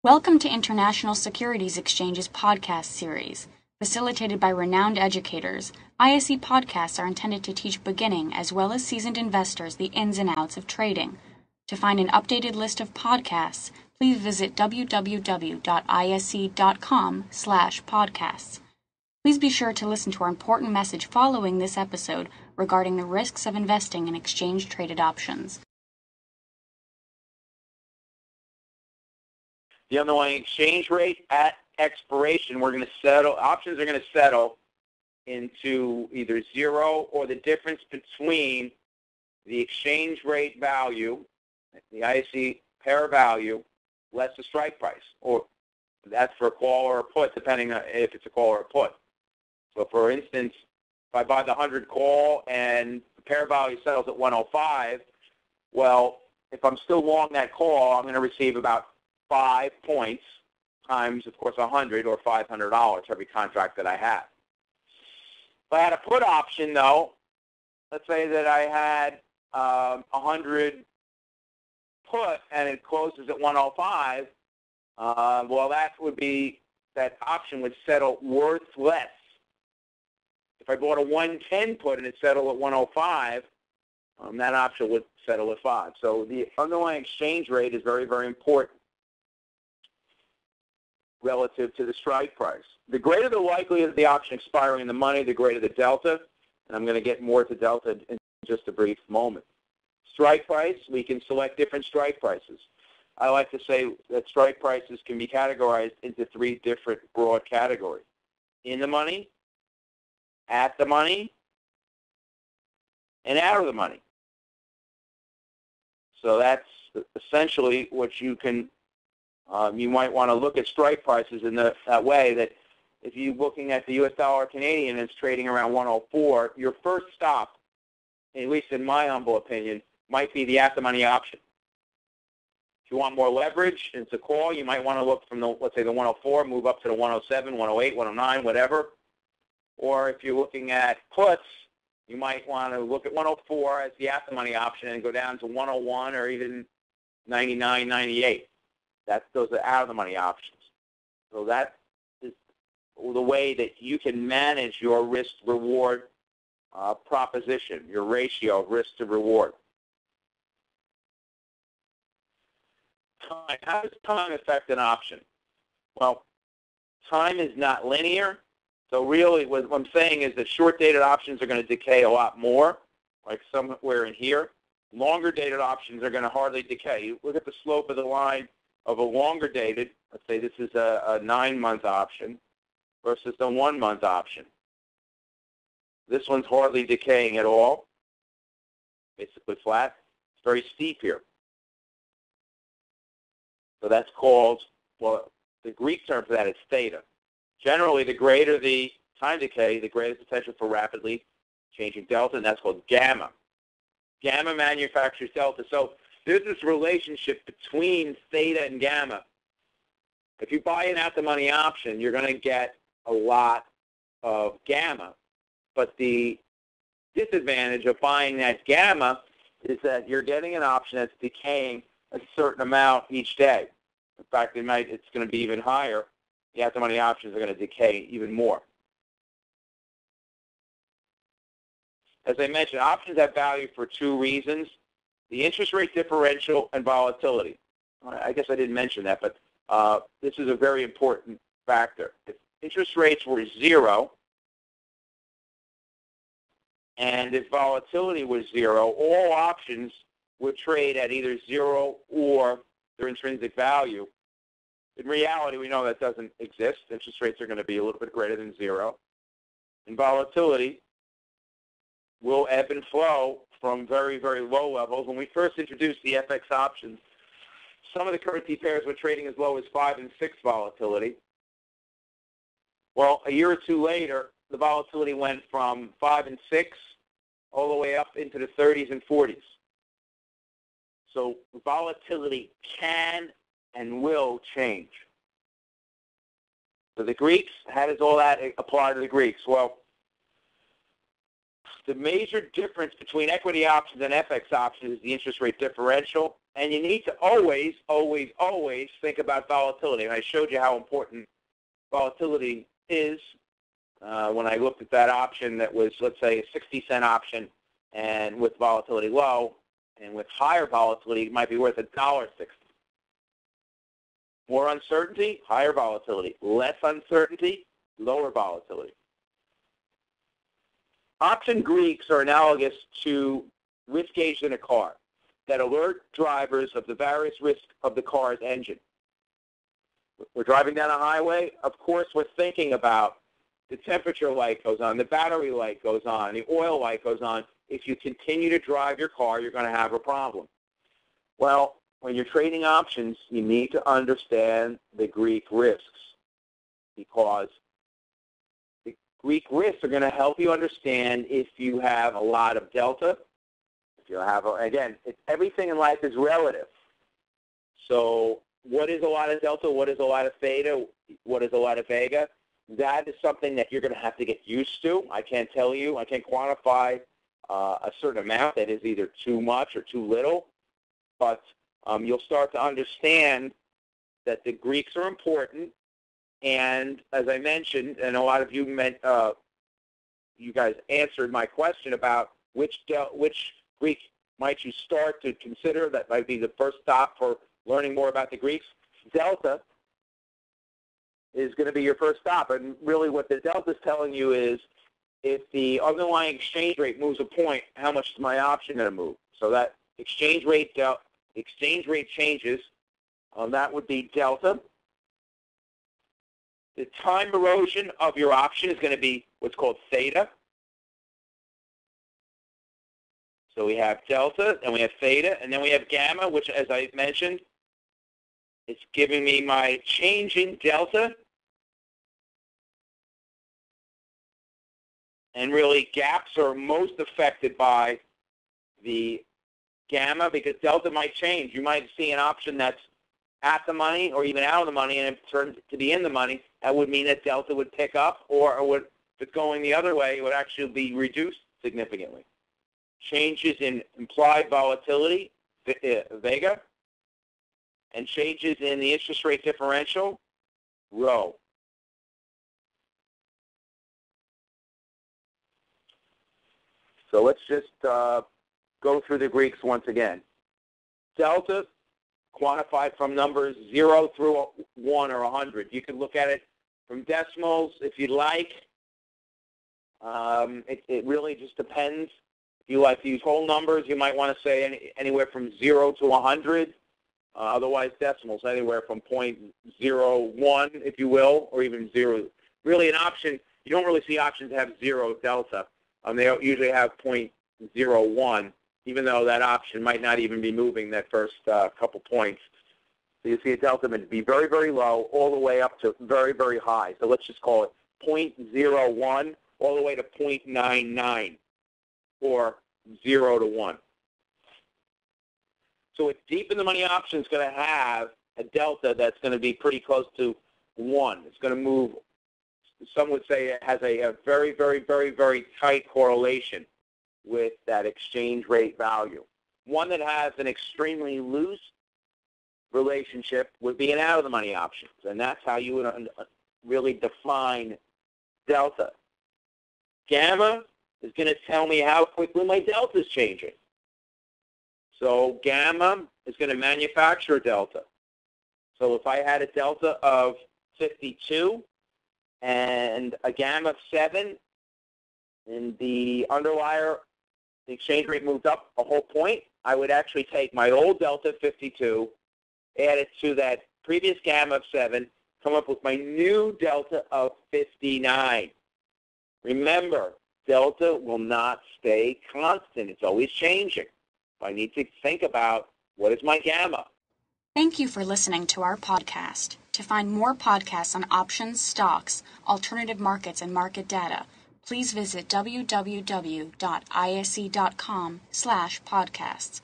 Welcome to International Securities Exchange's podcast series. Facilitated by renowned educators, ISE podcasts are intended to teach beginning as well as seasoned investors the ins and outs of trading. To find an updated list of podcasts, please visit www.ise.com/podcasts. Please be sure to listen to our important message following this episode regarding the risks of investing in exchange-traded options. The underlying exchange rate at expiration, we're going to settle, options are going to settle into either zero or the difference between the exchange rate value, the ISE pair value, less the strike price, or that's for a call or a put, depending on if it's a call or a put. So for instance, if I buy the 100 call and the pair value settles at 105, well, if I'm still long that call, I'm going to receive about 5 points times, of course, 100 or $500 for every contract that I have. If I had a put option, though, let's say that I had 100 put and it closes at 105, well, that option would settle worth less. If I bought a 110 put and it settled at 105, that option would settle at 5. So the underlying exchange rate is very, very important relative to the strike price. The greater the likelihood of the option expiring in the money, the greater the delta, and I'm going to get more to delta in just a brief moment. Strike price, we can select different strike prices. I like to say that strike prices can be categorized into 3 different broad categories: in the money, at the money, and out of the money. So that's essentially what you can you might want to look at strike prices in that way, that if you're looking at the U.S. dollar Canadian and it's trading around 104, your first stop, at least in my humble opinion, might be the at-the-money option. If you want more leverage and it's a call, you might want to look from, let's say, the 104, move up to the 107, 108, 109, whatever. Or if you're looking at puts, you might want to look at 104 as the at-the-money option and go down to 101 or even 99, 98. Those are out-of-the-money options. So that is the way that you can manage your risk-reward proposition, your ratio of risk to reward. Time. How does time affect an option? Well, time is not linear. So really what I'm saying is that short-dated options are going to decay a lot more, like somewhere in here. Longer-dated options are going to hardly decay. You look at the slope of the line of a longer dated, let's say this is a 9-month option versus a 1-month option. This one's hardly decaying at all, basically flat. It's very steep here. So that's called, well, the Greek term for that is theta. Generally, the greater the time decay, the greater potential for rapidly changing delta, and that's called gamma. Gamma manufactures delta. So there's this relationship between theta and gamma. If you buy an at-the-money option, you're going to get a lot of gamma. But the disadvantage of buying that gamma is that you're getting an option that's decaying a certain amount each day. In fact, it's going to be even higher. The at-the-money options are going to decay even more. As I mentioned, options have value for 2 reasons: the interest rate differential and volatility. I guess I didn't mention that, but this is a very important factor. If interest rates were 0 and if volatility was 0, all options would trade at either 0 or their intrinsic value. In reality, we know that doesn't exist. Interest rates are going to be a little bit greater than 0. And volatility will ebb and flow from very, very low levels. When we first introduced the FX options, some of the currency pairs were trading as low as 5 and 6 volatility. Well, a year or 2 later, the volatility went from 5 and 6 all the way up into the 30s and 40s. So volatility can and will change. So the Greeks, how does all that apply to the Greeks? Well, the major difference between equity options and FX options is the interest rate differential And you need to always, always, always think about volatility. And I showed you how important volatility is when I looked at that option that was, let's say, a 60-cent option, and with volatility low, and with higher volatility, it might be worth $1.60. More uncertainty, higher volatility. Less uncertainty, lower volatility. Option Greeks are analogous to risk gauges in a car that alert drivers of the various risks of the car's engine. We're driving down a highway. Of course, we're thinking about the temperature light goes on, the battery light goes on, the oil light goes on. If you continue to drive your car, you're going to have a problem. Well, when you're trading options, you need to understand the Greek risks, because the Greek risks are going to help you understand if you have a lot of delta. If you have, again, everything in life is relative. So what is a lot of delta? What is a lot of theta? What is a lot of vega? That is something that you're going to have to get used to. I can't tell you. I can't quantify a certain amount that is either too much or too little. But you'll start to understand that the Greeks are important. And as I mentioned, and a lot of you you guys answered my question about which Greek might you start to consider that might be the first stop for learning more about the Greeks. Delta is going to be your first stop. And really what the delta is telling you is if the underlying exchange rate moves a point, how much is my option going to move? So that exchange rate changes, that would be delta. The time erosion of your option is going to be what's called theta. So we have delta, and we have theta, and then we have gamma, which, as I mentioned, it's giving me my change in delta. And really, gaps are most affected by the gamma because delta might change. You might see an option that's at the money or even out of the money, and if it turns to be in the money, that would mean that delta would pick up, or if it's going the other way, it would actually be reduced significantly. Changes in implied volatility, vega, and changes in the interest rate differential, rho. So let's just go through the Greeks once again. Delta, quantified from numbers 0 through 1 or 100. You can look at it from decimals if you'd like. It really just depends. If you like to use whole numbers, you might want to say anywhere from 0 to 100. Otherwise, decimals, anywhere from 0.01, if you will, or even 0. Really, an option, you don't really see options that have 0 delta. They usually have 0.01, even though that option might not even be moving that first couple points. So you see a delta to be very, very low all the way up to very, very high. So let's just call it 0.01 all the way to 0.99 or 0 to 1. So a deep in the money option is going to have a delta that's going to be pretty close to 1. It's going to move, some would say it has a very, very, very, very tight correlation with that exchange rate value. One that has an extremely loose relationship would be an out-of-the-money option, and that's how you would really define delta. Gamma is going to tell me how quickly my delta is changing. So gamma is going to manufacture delta. So if I had a delta of 52 and a gamma of 7, and the underlier, the exchange rate moved up a whole point, I would actually take my old delta 52, add it to that previous gamma of 7, come up with my new delta of 59. Remember, delta will not stay constant. It's always changing. I need to think about what is my gamma. Thank you for listening to our podcast. To find more podcasts on options, stocks, alternative markets, and market data, please visit www.ise.com/podcasts.